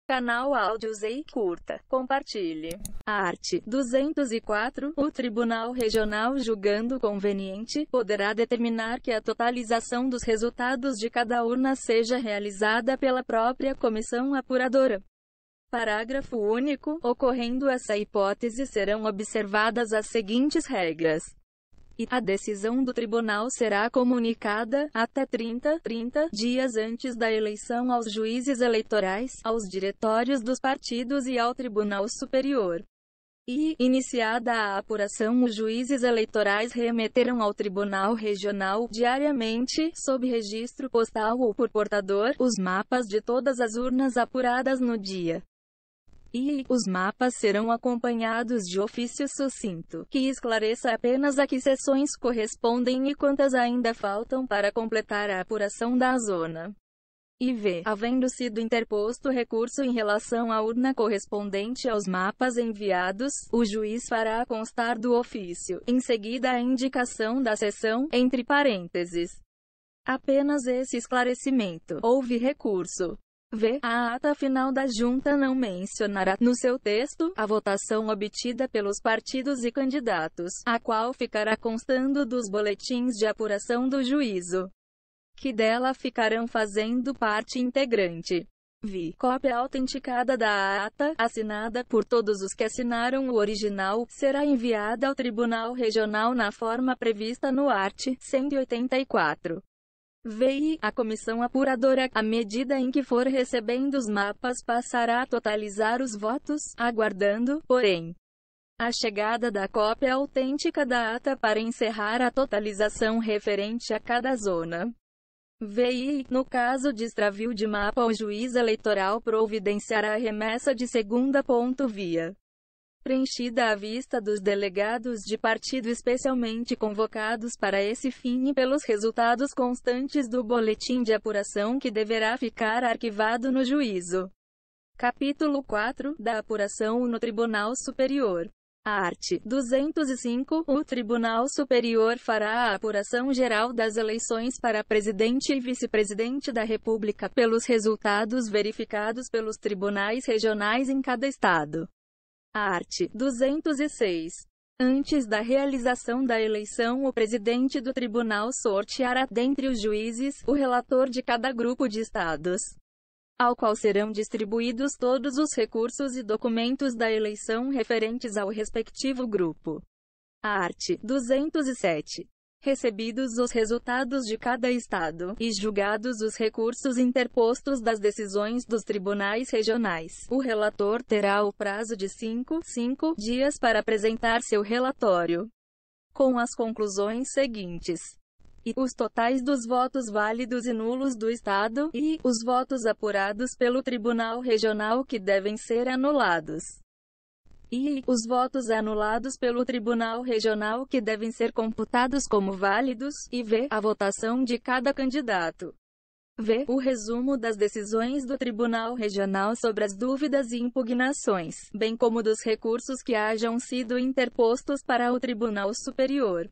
Canal Áudios e curta, compartilhe. Art. 204. O Tribunal Regional, julgando conveniente, poderá determinar que a totalização dos resultados de cada urna seja realizada pela própria comissão apuradora. Parágrafo único. Ocorrendo essa hipótese, serão observadas as seguintes regras. E a decisão do tribunal será comunicada, até 30 dias antes da eleição, aos juízes eleitorais, aos diretórios dos partidos e ao Tribunal Superior. E, iniciada a apuração, os juízes eleitorais remeterão ao Tribunal Regional, diariamente, sob registro postal ou por portador, os mapas de todas as urnas apuradas no dia. E os mapas serão acompanhados de ofício sucinto, que esclareça apenas a que seções correspondem e quantas ainda faltam para completar a apuração da zona. E v. Havendo sido interposto recurso em relação à urna correspondente aos mapas enviados, o juiz fará constar do ofício, em seguida a indicação da seção, entre parênteses. Apenas esse esclarecimento. Houve recurso. V. A ata final da junta não mencionará, no seu texto, a votação obtida pelos partidos e candidatos, a qual ficará constando dos boletins de apuração do juízo, que dela ficarão fazendo parte integrante. V. Cópia autenticada da ata, assinada por todos os que assinaram o original, será enviada ao Tribunal Regional na forma prevista no art. 184. VI, a comissão apuradora, à medida em que for recebendo os mapas, passará a totalizar os votos, aguardando, porém, a chegada da cópia autêntica da ata para encerrar a totalização referente a cada zona. VI, no caso de extravio de mapa, o juiz eleitoral providenciará a remessa de segunda via preenchida à vista dos delegados de partido especialmente convocados para esse fim e pelos resultados constantes do boletim de apuração, que deverá ficar arquivado no juízo. Capítulo 4, da apuração no Tribunal Superior. Art. 205. O Tribunal Superior fará a apuração geral das eleições para presidente e vice-presidente da República, pelos resultados verificados pelos tribunais regionais em cada estado. Art. 206. Antes da realização da eleição, o presidente do tribunal sorteará, dentre os juízes, o relator de cada grupo de estados, ao qual serão distribuídos todos os recursos e documentos da eleição referentes ao respectivo grupo. Art. 207. Recebidos os resultados de cada estado, e julgados os recursos interpostos das decisões dos tribunais regionais, o relator terá o prazo de 5 dias para apresentar seu relatório, com as conclusões seguintes: e os totais dos votos válidos e nulos do estado, e os votos apurados pelo Tribunal Regional que devem ser anulados, e os votos anulados pelo Tribunal Regional que devem ser computados como válidos, e v. A votação de cada candidato. V. O resumo das decisões do Tribunal Regional sobre as dúvidas e impugnações, bem como dos recursos que hajam sido interpostos para o Tribunal Superior,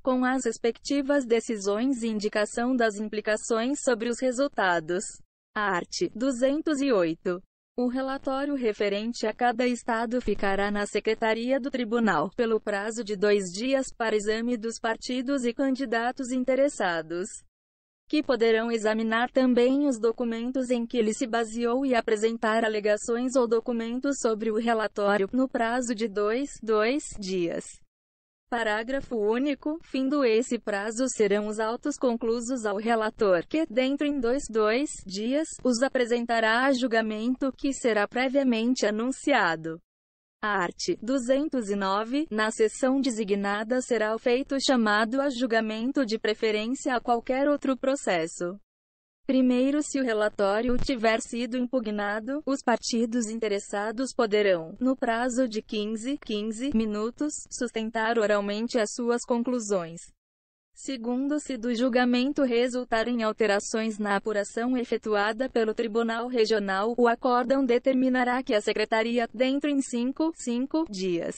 com as respectivas decisões e indicação das implicações sobre os resultados. Art. 208. O relatório referente a cada estado ficará na Secretaria do Tribunal, pelo prazo de 2 dias, para exame dos partidos e candidatos interessados, que poderão examinar também os documentos em que ele se baseou e apresentar alegações ou documentos sobre o relatório, no prazo de 2 dias. Parágrafo único. Findo esse prazo, serão os autos conclusos ao relator, que, dentro em 2 dias, os apresentará a julgamento, que será previamente anunciado. Art. 209. Na sessão designada será feito chamado a julgamento de preferência a qualquer outro processo. Primeiro, se o relatório tiver sido impugnado, os partidos interessados poderão, no prazo de 15 minutos, sustentar oralmente as suas conclusões. Segundo, se do julgamento resultarem alterações na apuração efetuada pelo Tribunal Regional, o acórdão determinará que a Secretaria, dentro em 5 dias,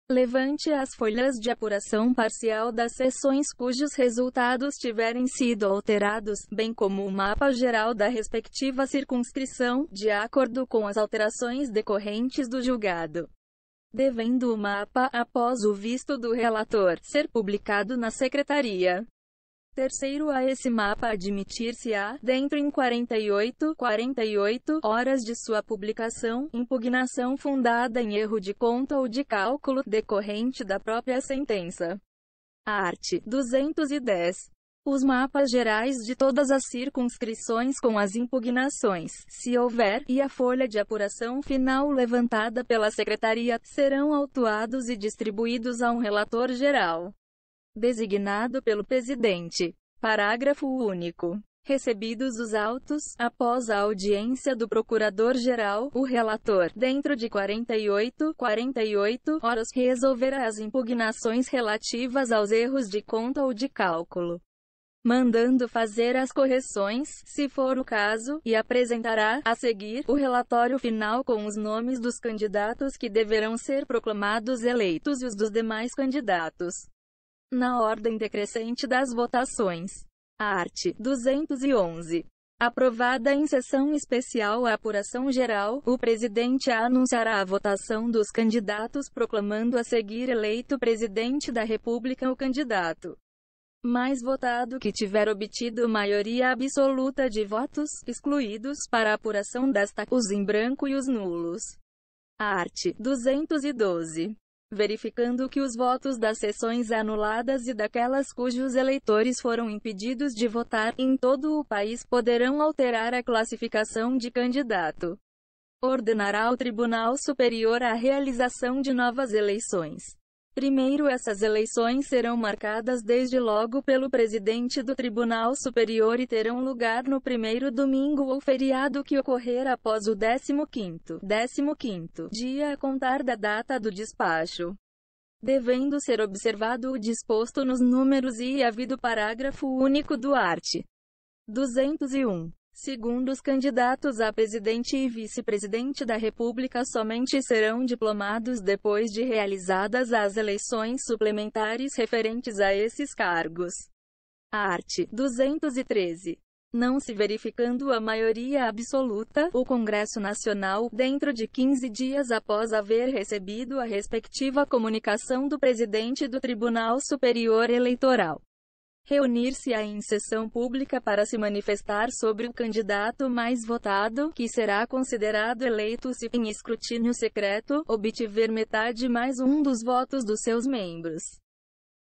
Levante as folhas de apuração parcial das sessões cujos resultados tiverem sido alterados, bem como o mapa geral da respectiva circunscrição, de acordo com as alterações decorrentes do julgado. Devendo o mapa, após o visto do relator, ser publicado na Secretaria. Terceiro, a esse mapa admitir-se-á, dentro em 48 horas de sua publicação, impugnação fundada em erro de conta ou de cálculo, decorrente da própria sentença. Art. 210. Os mapas gerais de todas as circunscrições com as impugnações, se houver, e a folha de apuração final levantada pela Secretaria, serão autuados e distribuídos a um relator geral, designado pelo presidente. Parágrafo único. Recebidos os autos, após a audiência do Procurador-Geral, o relator, dentro de 48 horas, resolverá as impugnações relativas aos erros de conta ou de cálculo, mandando fazer as correções, se for o caso, e apresentará, a seguir, o relatório final com os nomes dos candidatos que deverão ser proclamados eleitos e os dos demais candidatos, na ordem decrescente das votações. Art. 211. Aprovada em sessão especial a apuração geral, o presidente anunciará a votação dos candidatos, proclamando a seguir eleito presidente da República o candidato mais votado que tiver obtido maioria absoluta de votos, excluídos, para a apuração desta, os em branco e os nulos. Art. 212. Verificando que os votos das sessões anuladas e daquelas cujos eleitores foram impedidos de votar, em todo o país, poderão alterar a classificação de candidato, ordenará o Tribunal Superior a realização de novas eleições. Primeiro, essas eleições serão marcadas desde logo pelo presidente do Tribunal Superior e terão lugar no primeiro domingo ou feriado que ocorrer após o 15º dia a contar da data do despacho, devendo ser observado o disposto nos números I e havido parágrafo único do art. 201. Segundo, os candidatos a presidente e vice-presidente da República somente serão diplomados depois de realizadas as eleições suplementares referentes a esses cargos. Art. 213. Não se verificando a maioria absoluta, o Congresso Nacional, dentro de 15 dias após haver recebido a respectiva comunicação do presidente do Tribunal Superior Eleitoral, reunir-se-á em sessão pública para se manifestar sobre o candidato mais votado, que será considerado eleito se, em escrutínio secreto, obtiver metade mais um dos votos dos seus membros.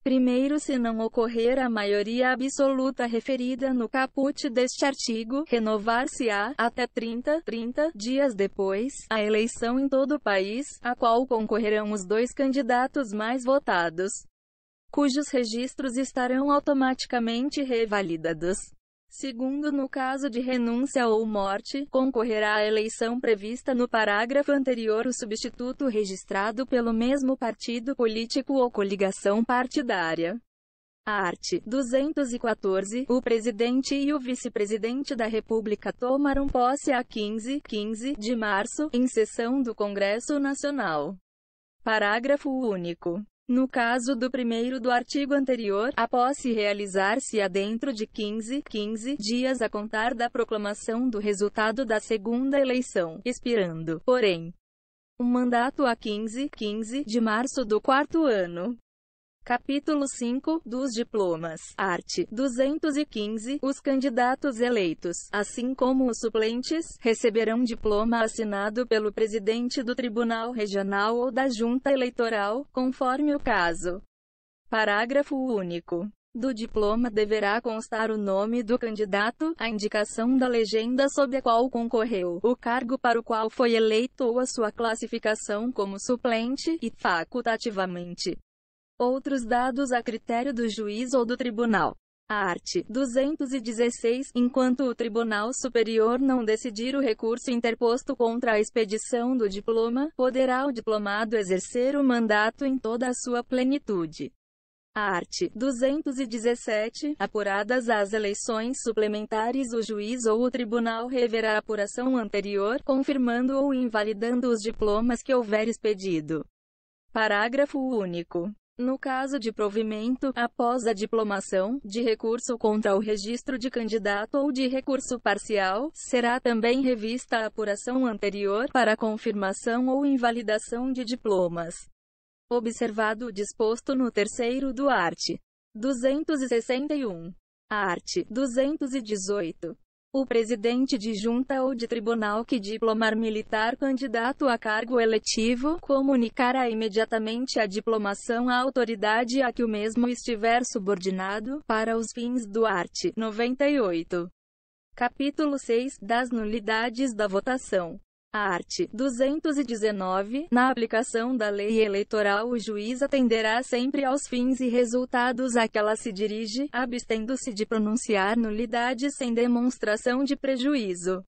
Primeiro, se não ocorrer a maioria absoluta referida no caput deste artigo, renovar-se-á, até 30 dias depois, a eleição em todo o país, a qual concorrerão os dois candidatos mais votados, cujos registros estarão automaticamente revalidados. Segundo, no caso de renúncia ou morte, concorrerá à eleição prevista no parágrafo anterior o substituto registrado pelo mesmo partido político ou coligação partidária. Art. 214. O presidente e o vice-presidente da República tomarão posse a 15 de março, em sessão do Congresso Nacional. Parágrafo único. No caso do primeiro do artigo anterior, a posse realizar-se-á dentro de 15 dias a contar da proclamação do resultado da segunda eleição, expirando, porém, o mandato a 15 de março do quarto ano. Capítulo 5 dos diplomas. Art. 215. Os candidatos eleitos, assim como os suplentes, receberão diploma assinado pelo presidente do Tribunal Regional ou da Junta Eleitoral, conforme o caso. Parágrafo único. Do diploma deverá constar o nome do candidato, a indicação da legenda sob a qual concorreu, o cargo para o qual foi eleito ou a sua classificação como suplente, e, facultativamente, outros dados a critério do juiz ou do tribunal. Art. 216. Enquanto o Tribunal Superior não decidir o recurso interposto contra a expedição do diploma, poderá o diplomado exercer o mandato em toda a sua plenitude. Art. 217. Apuradas as eleições suplementares, o juiz ou o tribunal reverá a apuração anterior, confirmando ou invalidando os diplomas que houver expedido. Parágrafo único. No caso de provimento, após a diplomação, de recurso contra o registro de candidato ou de recurso parcial, será também revista a apuração anterior para confirmação ou invalidação de diplomas. Observado o disposto no terceiro do art. 261. Art. 218. O presidente de junta ou de tribunal que diplomar militar candidato a cargo eletivo, comunicará imediatamente a diplomação à autoridade a que o mesmo estiver subordinado, para os fins do art. 98. Capítulo 6 das nulidades da votação. Art. 219. Na aplicação da lei eleitoral, o juiz atenderá sempre aos fins e resultados a que ela se dirige, abstendo-se de pronunciar nulidade sem demonstração de prejuízo.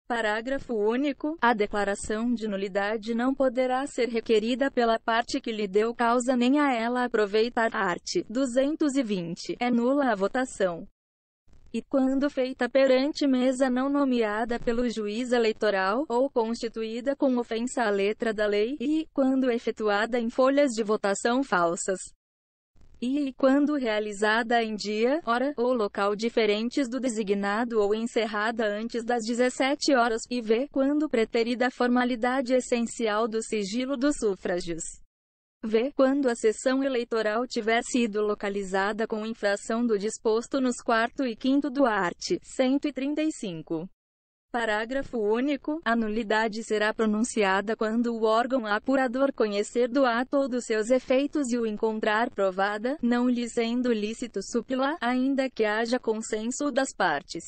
Parágrafo único. A declaração de nulidade não poderá ser requerida pela parte que lhe deu causa nem a ela aproveitar. Art. 220. É nula a votação. E quando feita perante mesa não nomeada pelo juiz eleitoral, ou constituída com ofensa à letra da lei, e quando efetuada em folhas de votação falsas, e quando realizada em dia, hora ou local diferentes do designado ou encerrada antes das 17 horas, e quando preterida a formalidade essencial do sigilo dos sufrágios. Quando a sessão eleitoral tiver sido localizada com infração do disposto nos 4º e 5º do art. 135. Parágrafo único. A nulidade será pronunciada quando o órgão apurador conhecer do ato ou dos seus efeitos e o encontrar provada, não lhe sendo lícito supli-la, ainda que haja consenso das partes.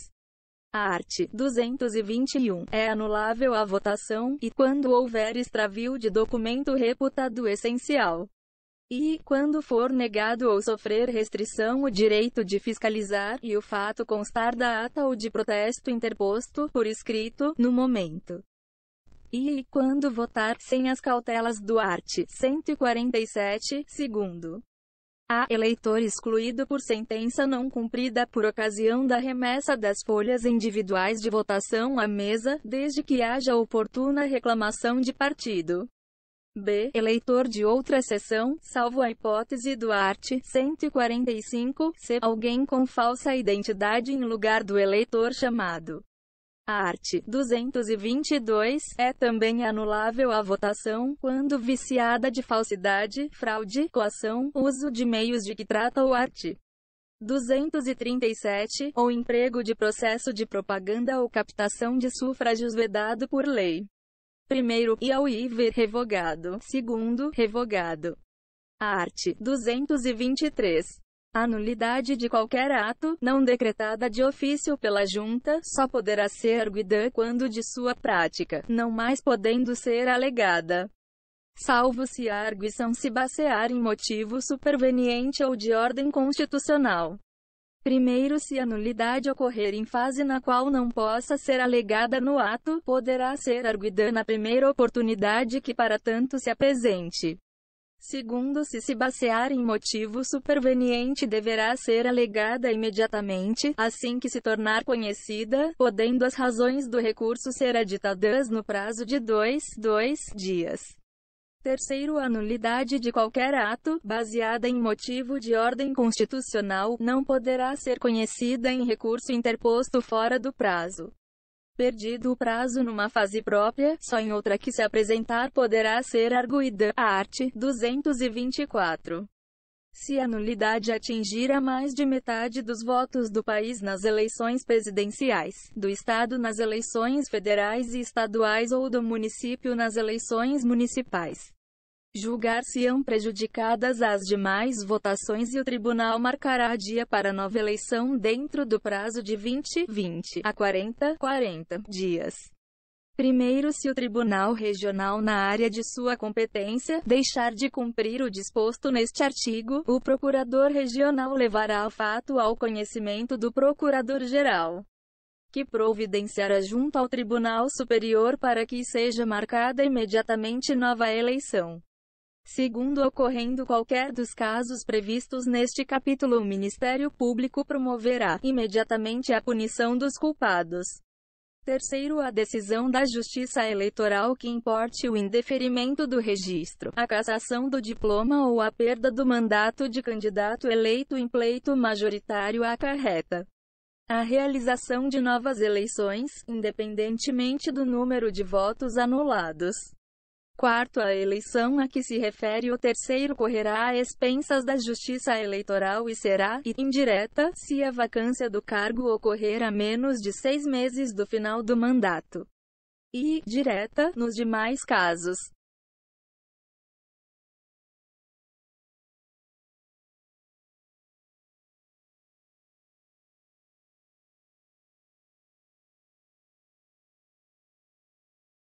Art. 221. É anulável a votação, e quando houver extravio de documento reputado essencial. E, quando for negado ou sofrer restrição o direito de fiscalizar, e o fato constar da ata ou de protesto interposto, por escrito, no momento. E, quando votar, sem as cautelas do art. 147, segundo. A. Eleitor excluído por sentença não cumprida por ocasião da remessa das folhas individuais de votação à mesa, desde que haja oportuna reclamação de partido. B. Eleitor de outra seção, salvo a hipótese do art. 145, se alguém com falsa identidade em lugar do eleitor chamado. Art. 222. É também anulável a votação, quando viciada de falsidade, fraude, coação, uso de meios de que trata o art. 237, ou emprego de processo de propaganda ou captação de sufrágios vedado por lei. Primeiro, e ao IV revogado. Segundo, revogado. Art. 223. A nulidade de qualquer ato, não decretada de ofício pela junta, só poderá ser arguida quando de sua prática, não mais podendo ser alegada. Salvo se a arguição se basear em motivo superveniente ou de ordem constitucional. Primeiro, se a nulidade ocorrer em fase na qual não possa ser alegada no ato, poderá ser arguida na primeira oportunidade que para tanto se apresente. Segundo, se basear em motivo superveniente deverá ser alegada imediatamente, assim que se tornar conhecida, podendo as razões do recurso ser aditadas no prazo de 2 dias. Terceiro, a nulidade de qualquer ato, baseada em motivo de ordem constitucional, não poderá ser conhecida em recurso interposto fora do prazo. Perdido o prazo numa fase própria, só em outra que se apresentar poderá ser arguida. Art. 224. Se a nulidade atingir a mais de metade dos votos do país nas eleições presidenciais, do Estado nas eleições federais e estaduais ou do município nas eleições municipais, julgar-se-ão prejudicadas as demais votações e o tribunal marcará dia para nova eleição dentro do prazo de 20 a 40 dias. Primeiro, se o tribunal regional na área de sua competência deixar de cumprir o disposto neste artigo, o procurador regional levará o fato ao conhecimento do procurador-geral, que providenciará junto ao Tribunal Superior para que seja marcada imediatamente nova eleição. Segundo, ocorrendo qualquer dos casos previstos neste capítulo, o Ministério Público promoverá imediatamente a punição dos culpados. Terceiro, a decisão da Justiça Eleitoral que importe o indeferimento do registro, a cassação do diploma ou a perda do mandato de candidato eleito em pleito majoritário acarreta a realização de novas eleições, independentemente do número de votos anulados. Quarto, a eleição a que se refere o terceiro correrá a expensas da Justiça Eleitoral e será indireta, se a vacância do cargo ocorrer a menos de 6 meses do final do mandato. E direta, nos demais casos.